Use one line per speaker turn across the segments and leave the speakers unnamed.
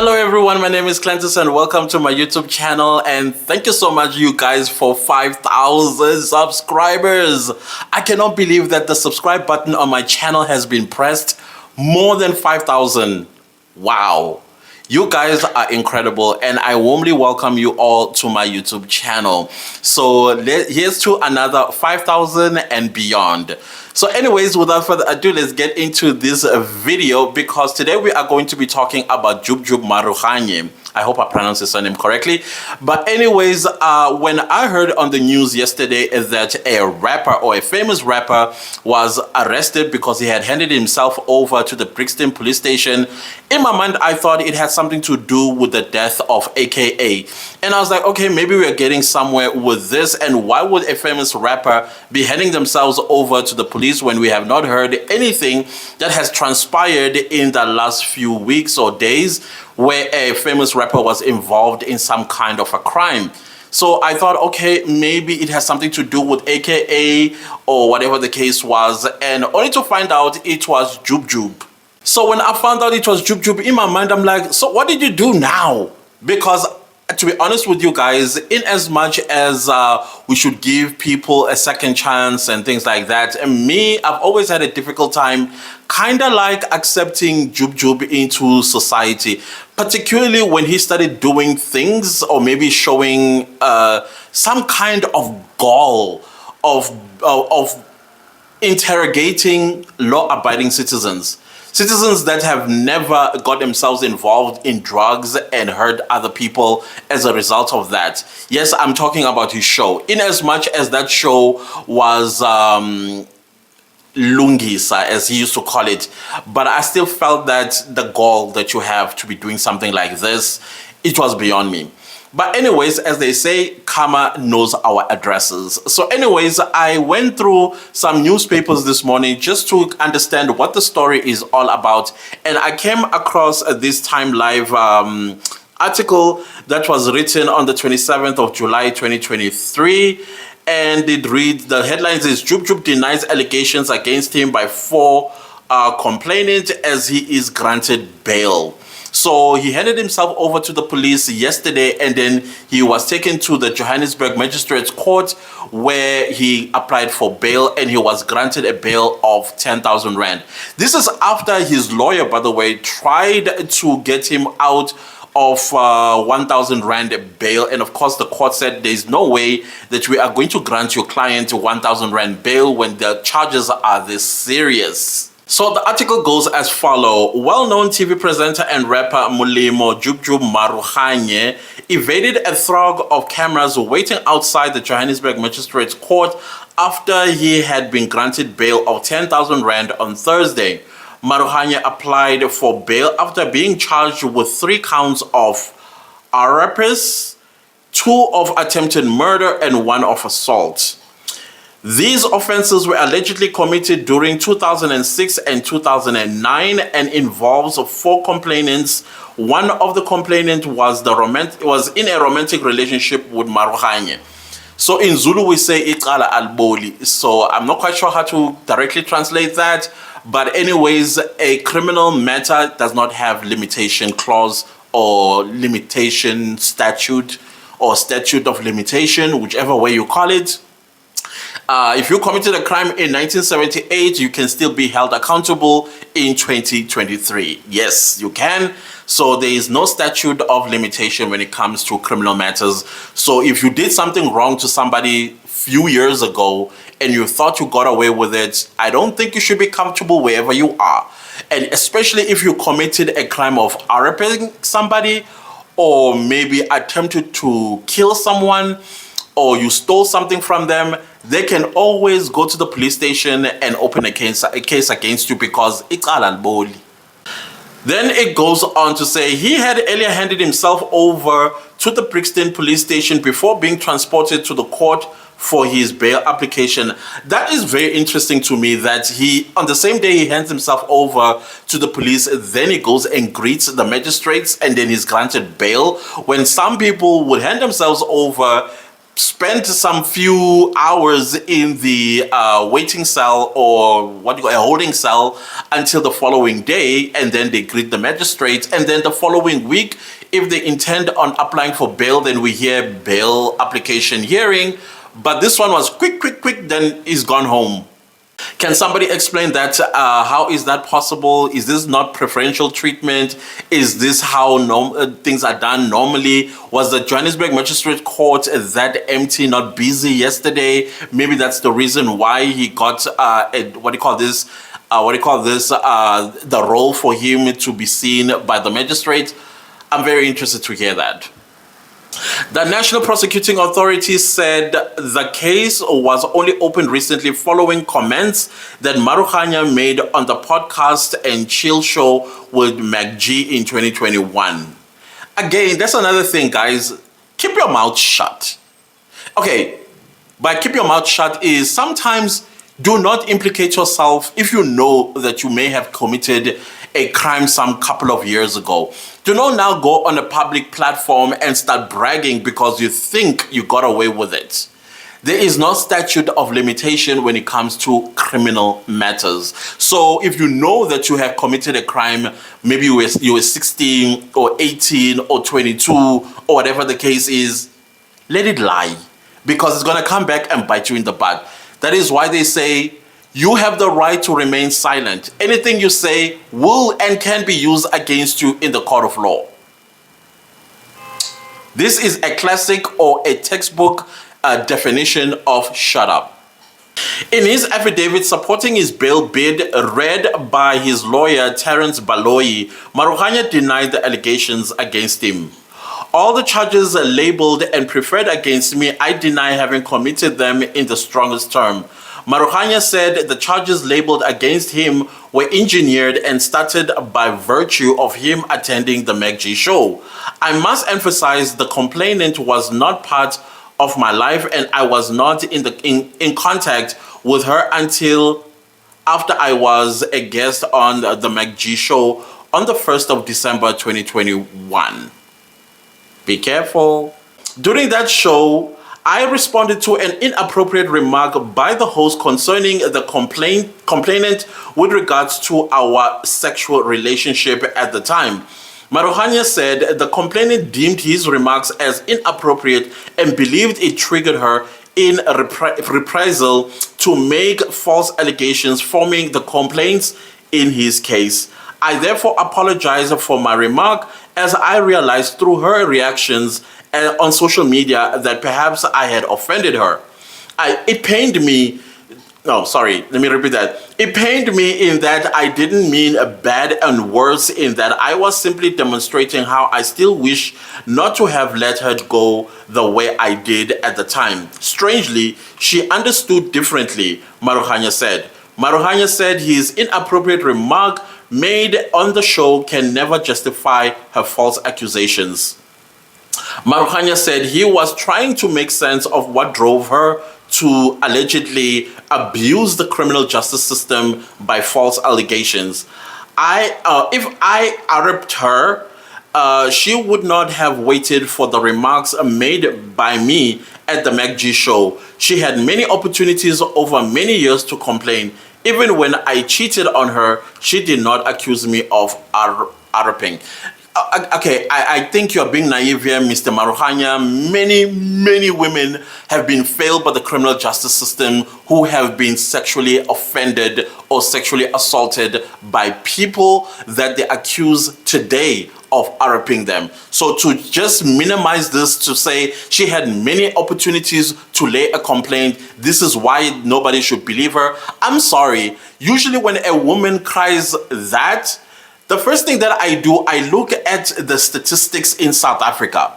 Hello everyone, my name is Clentus and welcome to my YouTube channel, and thank you so much you guys for 5,000 subscribers. I cannot believe that the subscribe button on my channel has been pressed more than 5,000. Wow. You guys are incredible and I warmly welcome you all to my YouTube channel. So here's to another 5,000 and beyond. So anyways, without further ado, let's get into this video because today we are going to be talking about Jub Jub Marukhanye. I hope I pronounced his name correctly. But anyways, when I heard on the news yesterday that a rapper or a famous rapper was arrested because he had handed himself over to the Brixton police station, in my mind, I thought it had something to do with the death of AKA. And I was like, okay, maybe we're getting somewhere with this. And why would a famous rapper be handing themselves over to the police when we have not heard anything that has transpired in the last few weeks or days where a famous rapper was involved in some kind of a crime? So I thought, okay, maybe it has something to do with AKA or whatever the case was, and only to find out it was Jub Jub. So when I found out it was Jub Jub, in my mind, I'm like, so what did you do now? Because to be honest with you guys, in as much as we should give people a second chance and things like that, and me, I've always had a difficult time kind of like accepting Jub Jub into society, particularly when he started doing things or maybe showing some kind of gall of interrogating law-abiding citizens. Citizens that have never got themselves involved in drugs and hurt other people as a result of that. Yes, I'm talking about his show. In as much as that show was Lungisa, as he used to call it, but I still felt that the gall that you have to be doing something like this, it was beyond me. But anyways, as they say, karma knows our addresses. So anyways, I went through some newspapers this morning just to understand what the story is all about. And I came across this Time Live article that was written on the 27th of July, 2023. And it reads, the headlines is Jub Jub denies allegations against him by 4 complainants as he is granted bail. So he handed himself over to the police yesterday, and then he was taken to the Johannesburg Magistrates Court where he applied for bail and he was granted a bail of 10,000 Rand. This is after his lawyer, by the way, tried to get him out of 1,000 Rand bail. And of course, the court said there's no way that we are going to grant your client 1,000 Rand bail when the charges are this serious. So the article goes as follows. Well-known TV presenter and rapper Mulimo Jub Jub Marukhanye evaded a throng of cameras waiting outside the Johannesburg Magistrates Court after he had been granted bail of 10,000 Rand on Thursday. Marukhanye applied for bail after being charged with 3 counts of rapist, 2 of attempted murder, and 1 of assault. These offenses were allegedly committed during 2006 and 2009 and involves 4 complainants. One of the complainants was in a romantic relationship with Marukhanye. So in Zulu we say iqala alboli. So I'm not quite sure how to directly translate that, but anyways, a criminal matter does not have limitation clause or limitation statute or statute of limitation, whichever way you call it. If you committed a crime in 1978, you can still be held accountable in 2023. Yes, you can. So there is no statute of limitation when it comes to criminal matters. So if you did something wrong to somebody few years ago and you thought you got away with it, I don't think you should be comfortable wherever you are. And especially if you committed a crime of raping somebody or maybe attempted to kill someone or you stole something from them, they can always go to the police station and open a case against you because it's al-boli. Then it goes on to say he had earlier handed himself over to the Brixton police station before being transported to the court for his bail application. That is very interesting to me that he, on the same day he hands himself over to the police, then he goes and greets the magistrates and then he's granted bail, when some people would hand themselves over spent some few hours in the waiting cell, or what do you call a holding cell, until the following day, and then they greet the magistrate, and then the following week, if they intend on applying for bail, then we hear bail application hearing. But this one was quick, then he's gone home. Can somebody explain that? How is that possible? Is this not preferential treatment? Is this how things are done normally? Was the Johannesburg Magistrate Court that empty, not busy yesterday? Maybe that's the reason why he got the role for him to be seen by the magistrate. I'm very interested to hear that. The National Prosecuting Authority said the case was only opened recently following comments that Marukanya made on the podcast and chill show with MacG in 2021. Again, that's another thing, guys. Keep your mouth shut. Okay, by keep your mouth shut is sometimes do not implicate yourself if you know that you may have committed a crime some couple of years ago. Do not now go on a public platform and start bragging because you think you got away with it. There is no statute of limitation when it comes to criminal matters. So if you know that you have committed a crime, maybe you were 16 or 18 or 22 or whatever the case is, let it lie, because it's going to come back and bite you in the butt. That is why they say you have the right to remain silent. Anything you say will and can be used against you in the court of law. This is a classic or a textbook definition of shut up. In his affidavit supporting his bail bid, read by his lawyer Terence Baloyi, Marukanya denied the allegations against him. All the charges labeled and preferred against me, I deny having committed them in the strongest term. Marukanya said the charges labeled against him were engineered and started by virtue of him attending the MacG show. I must emphasize the complainant was not part of my life, and I was not in contact with her until after I was a guest on the MacG show on the 1st of December 2021. Be careful. During that show, I responded to an inappropriate remark by the host concerning the complainant with regards to our sexual relationship at the time. Marukanya said the complainant deemed his remarks as inappropriate and believed it triggered her in reprisal to make false allegations forming the complaints in his case. I therefore apologize for my remark, as I realized through her reactions on social media that perhaps I had offended her. It pained me in that I didn't mean bad and worse, in that I was simply demonstrating how I still wish not to have let her go the way I did at the time. Strangely, she understood differently, Marukanya said. Marukanya said his inappropriate remark made on the show can never justify her false accusations. Marukanya said he was trying to make sense of what drove her to allegedly abuse the criminal justice system by false allegations. If I arreped her, she would not have waited for the remarks made by me at the MacG show. She had many opportunities over many years to complain. Even when I cheated on her, she did not accuse me of arreping. Okay, I think you're being naive here, Mr. Marukanya. Many women have been failed by the criminal justice system who have been sexually offended or sexually assaulted by people that they accuse today of raping them. So to just minimize this, to say she had many opportunities to lay a complaint, this is why nobody should believe her. I'm sorry. Usually when a woman cries that, the first thing that I do, I look at the statistics in South Africa.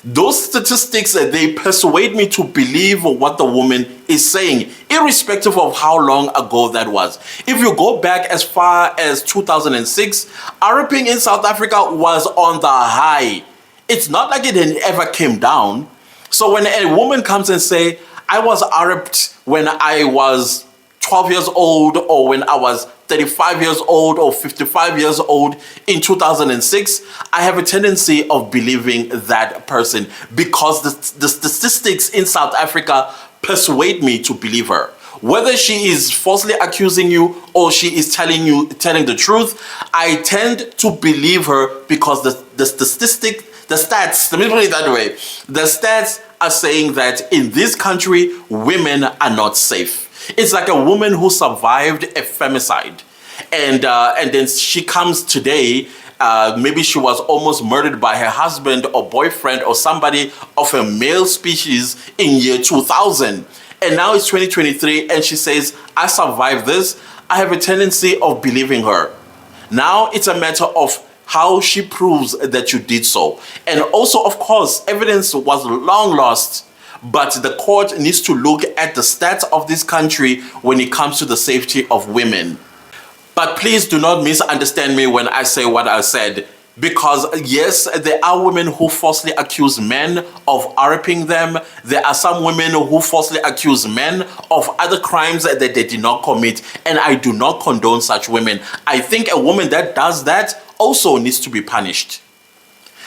Those statistics, they persuade me to believe what the woman is saying, irrespective of how long ago that was. If you go back as far as 2006, raping in South Africa was on the high. It's not like it ever came down. So when a woman comes and say, I was raped when I was 12 years old, or when I was 35 years old or 55 years old in 2006, I have a tendency of believing that person because the statistics in South Africa persuade me to believe her. Whether she is falsely accusing you or she is telling the truth, I tend to believe her because the stats, let me put it that way, the stats are saying that in this country, women are not safe. It's like a woman who survived a femicide, and then she comes today. Maybe she was almost murdered by her husband or boyfriend or somebody of a male species in year 2000. And now it's 2023 and she says, I survived this. I have a tendency of believing her. Now it's a matter of how she proves that you did so. And also, of course, evidence was long lost. But the court needs to look at the stats of this country when it comes to the safety of women. But please do not misunderstand me when I say what I said. Because yes, there are women who falsely accuse men of raping them. There are some women who falsely accuse men of other crimes that they did not commit. And I do not condone such women. I think a woman that does that also needs to be punished.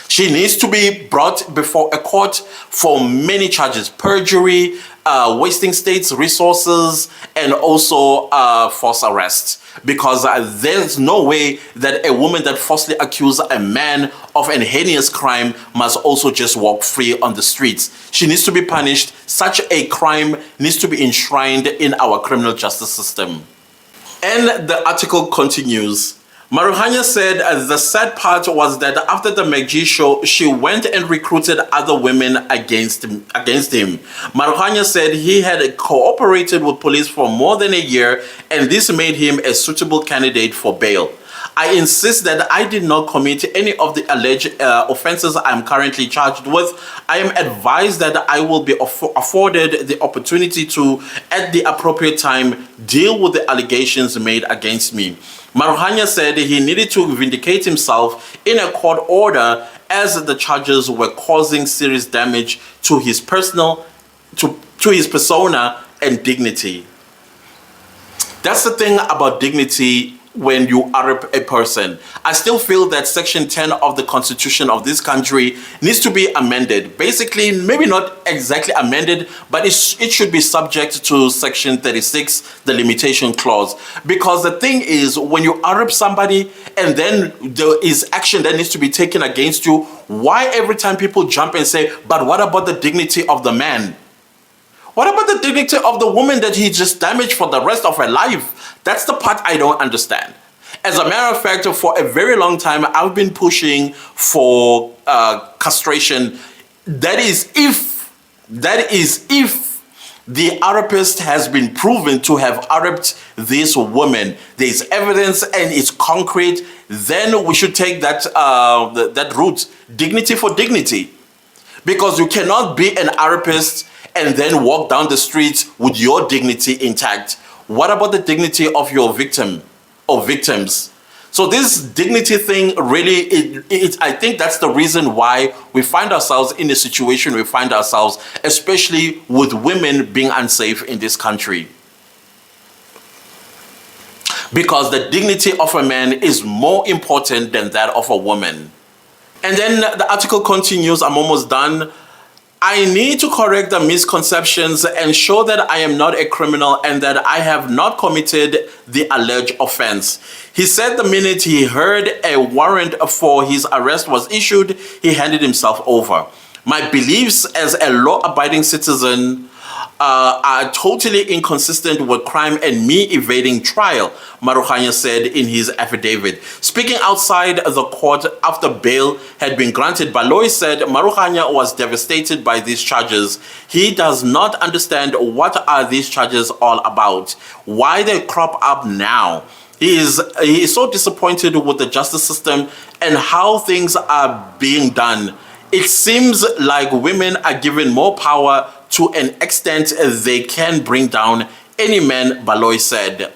She needs to be brought before a court for many charges: perjury, wasting state's resources, and also false arrest. Because there's no way that a woman that falsely accuses a man of an heinous crime must also just walk free on the streets. She needs to be punished. Such a crime needs to be enshrined in our criminal justice system. And the article continues. Maruhanya said the sad part was that after the McG show, she went and recruited other women against him. Maruhanya said he had cooperated with police for more than a year, and this made him a suitable candidate for bail. I insist that I did not commit any of the alleged offenses I'm currently charged with. I am advised that I will be afforded the opportunity to, at the appropriate time, deal with the allegations made against me. Maruhanya said he needed to vindicate himself in a court order as the charges were causing serious damage to his persona and dignity. That's the thing about dignity when you are a person. I still feel that Section 10 of the Constitution of this country needs to be amended. Basically, maybe not exactly amended, but it should be subject to Section 36, the limitation clause. Because the thing is, when you arrest somebody and then there is action that needs to be taken against you, why every time people jump and say, but what about the dignity of the man? What about the dignity of the woman that he just damaged for the rest of her life? That's the part I don't understand. As a matter of fact, for a very long time, I've been pushing for castration. That is if the rapist has been proven to have raped this woman. There's evidence and it's concrete. Then we should take that route, dignity for dignity. Because you cannot be an rapist and then walk down the street with your dignity intact. What about the dignity of your victim or victims? So this dignity thing really, I think that's the reason why we find ourselves in the situation we find ourselves, especially with women being unsafe in this country. Because the dignity of a man is more important than that of a woman. And then the article continues, I'm almost done. I need to correct the misconceptions and show that I am not a criminal and that I have not committed the alleged offense. He said the minute he heard a warrant for his arrest was issued, he handed himself over. My beliefs as a law-abiding citizen are totally inconsistent with crime and me evading trial, Maruhanya said in his affidavit. Speaking outside the court after bail had been granted, Baloyi said Maruhanya was devastated by these charges. He does not understand what are these charges all about, why they crop up now. He is so disappointed with the justice system and how things are being done. It seems like women are given more power to an extent they can bring down any man, Baloyi said.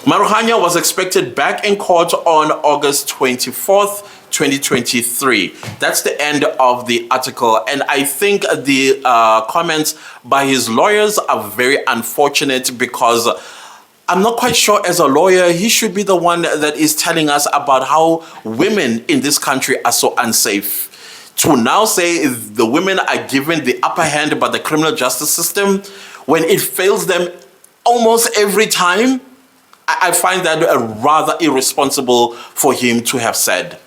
Maruhanya was expected back in court on August 24th 2023. That's the end of the article. And I think the comments by his lawyers are very unfortunate, because I'm not quite sure, as a lawyer, he should be the one that is telling us about how women in this country are so unsafe. To now say the women are given the upper hand by the criminal justice system when it fails them almost every time, I find that rather irresponsible for him to have said.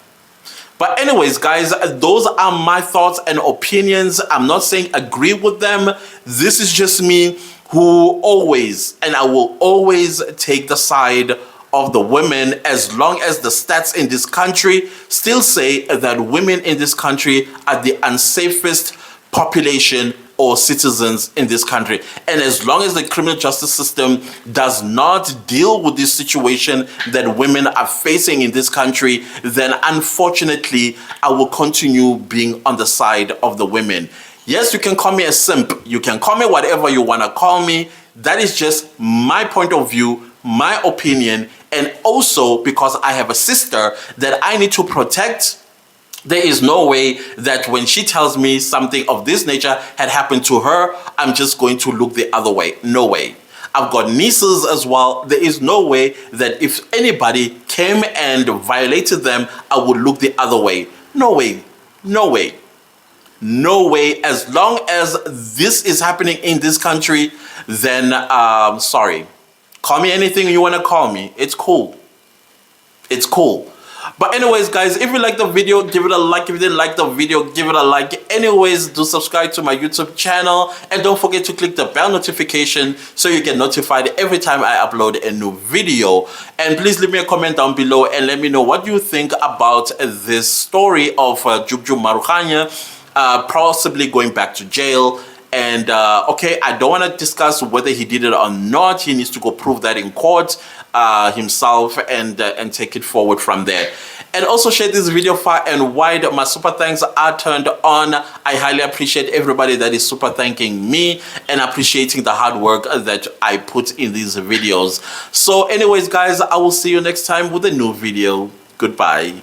But anyways, guys, those are my thoughts and opinions. I'm not saying agree with them. This is just me, who always, and I will always take the side of the women, as long as the stats in this country still say that women in this country are the unsafest population or citizens in this country. And as long as the criminal justice system does not deal with this situation that women are facing in this country, then unfortunately, I will continue being on the side of the women. Yes, you can call me a simp. You can call me whatever you want to call me. That is just my point of view, my opinion. And also, because I have a sister that I need to protect, there is no way that when she tells me something of this nature had happened to her, I'm just going to look the other way. No way. I've got nieces as well. There is no way that if anybody came and violated them, I would look the other way. No way. No way. No way. As long as this is happening in this country, then sorry. Call me anything you want to call me. It's cool. It's cool. But anyways, guys, if you like the video, give it a like. If you didn't like the video, give it a like. Anyways, do subscribe to my YouTube channel. And don't forget to click the bell notification so you get notified every time I upload a new video. And please leave me a comment down below and let me know what you think about this story of Jub Jub Marukanya possibly going back to jail. And okay, I don't want to discuss whether he did it or not. He needs to go prove that in court himself, and take it forward from there. And also share this video far and wide. My super thanks are turned on. I highly appreciate everybody that is super thanking me and appreciating the hard work that I put in these videos. So anyways, guys, I will see you next time with a new video. Goodbye.